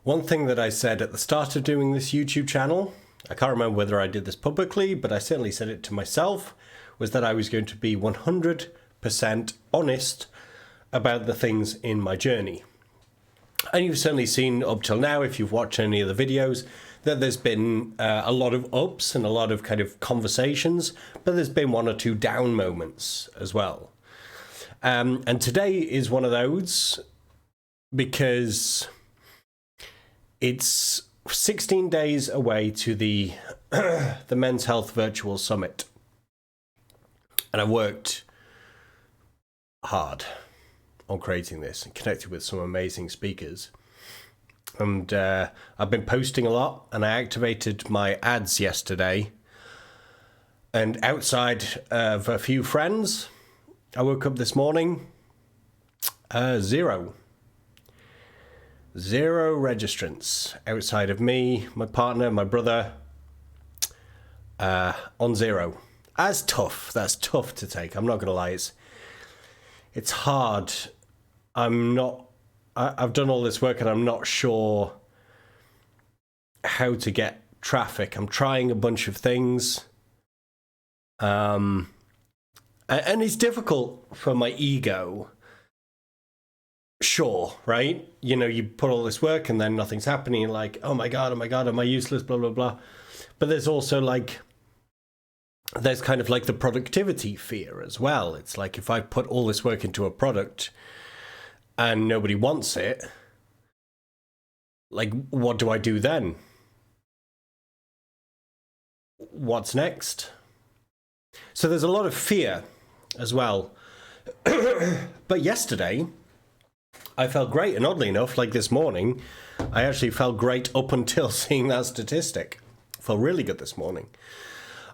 One thing that I said at the start of doing this YouTube channel, I can't remember whether I did this publicly, but I certainly said it to myself, was that I was going to be 100% honest about the things in my journey. And you've certainly seen up till now, if you've watched any of the videos, that there's been a lot of ups and a lot of kind of conversations, but there's been one or two down moments as well. And today is one of those, because it's 16 days away to the the Men's Health Virtual Summit. And I worked hard on creating this and connected with some amazing speakers. And I've been posting a lot, and I activated my ads yesterday. And outside of a few friends, I woke up this morning, zero registrants outside of me, my partner, my brother, on zero. That's tough. That's tough to take. I'm not going to lie. It's hard. I've done all this work and I'm not sure how to get traffic. I'm trying a bunch of things. And it's difficult for my ego. Sure, right? You know, you put all this work and then nothing's happening. Like, oh my God, am I useless? Blah, blah, blah. But there's also there's kind of like the productivity fear as well. It's like, if I put all this work into a product and nobody wants it, like, what do I do then? What's next? So there's a lot of fear as well. But yesterday, I felt great. And oddly enough, like this morning, I actually felt great up until seeing that statistic. Felt really good this morning.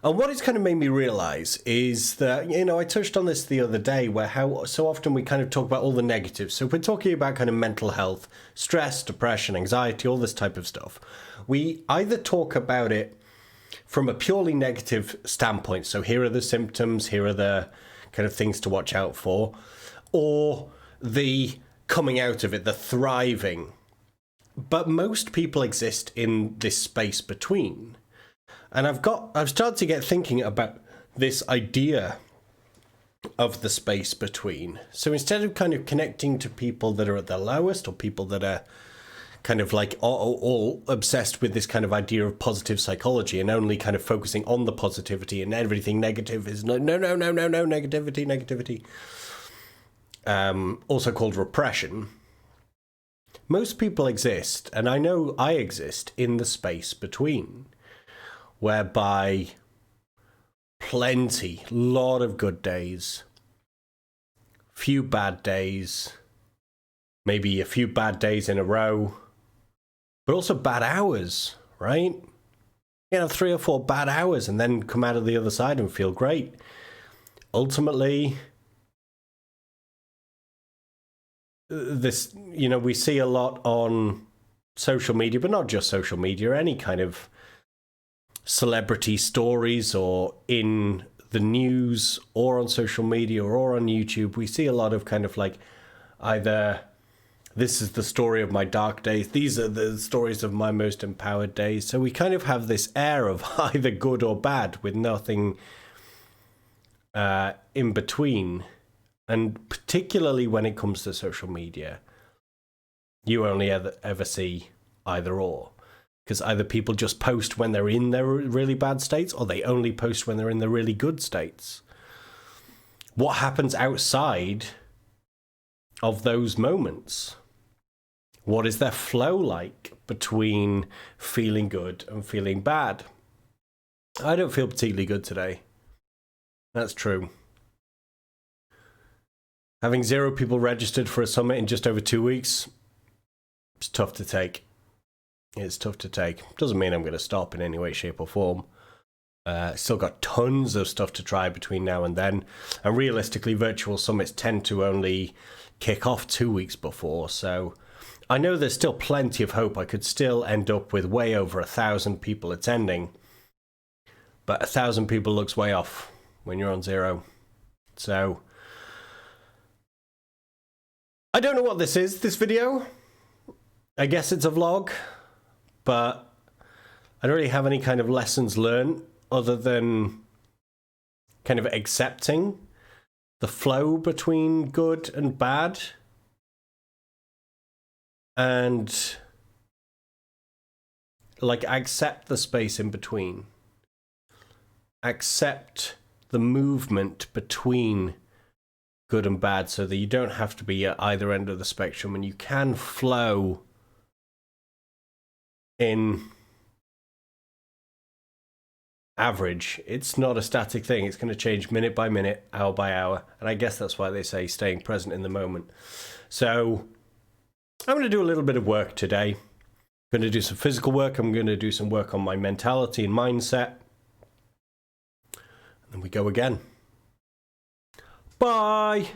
And what it's kind of made me realize is that, you know, I touched on this the other day, where how so often we kind of talk about all the negatives. So if we're talking about kind of mental health, stress, depression, anxiety, all this type of stuff, we either talk about it from a purely negative standpoint. So here are the symptoms, here are the kind of things to watch out for, or the coming out of it, the thriving. But most people exist in this space between. And I've started to get thinking about this idea of the space between. So instead of kind of connecting to people that are at their lowest, or people that are kind of like all obsessed with this kind of idea of positive psychology and only kind of focusing on the positivity, and everything negative is no, negativity. Also called repression. Most people exist, and I know I exist, in the space between, whereby lot of good days, few bad days, maybe a few bad days in a row, but also bad hours, right? You know, 3 or 4 bad hours and then come out of the other side and feel great. Ultimately, this, you know, we see a lot on social media, but not just social media, any kind of celebrity stories, or in the news, or on social media, or on YouTube. We see a lot of kind of like, either this is the story of my dark days, these are the stories of my most empowered days. So we kind of have this air of either good or bad, with nothing in between. And particularly when it comes to social media, you only ever see either or. Because either people just post when they're in their really bad states, or they only post when they're in the really good states. What happens outside of those moments? What is their flow like between feeling good and feeling bad? I don't feel particularly good today. That's true. Having 0 people registered for a summit in just over 2 weeks, it's tough to take. It's tough to take. Doesn't mean I'm going to stop in any way, shape, or form. Still got tons of stuff to try between now and then. And realistically, virtual summits tend to only kick off 2 weeks before. So I know there's still plenty of hope. I could still end up with way over 1,000 people attending. But 1,000 people looks way off when you're on 0. So I don't know what this is, this video. I guess it's a vlog, but I don't really have any kind of lessons learned other than kind of accepting the flow between good and bad, and like accept the space in between, accept the movement between good and bad, so that you don't have to be at either end of the spectrum, and you can flow in average. It's not a static thing. It's going to change minute by minute, hour by hour, and I guess that's why they say staying present in the moment. So I'm going to do a little bit of work today. I'm going to do some physical work. I'm going to do some work on my mentality and mindset, and then we go again. Bye.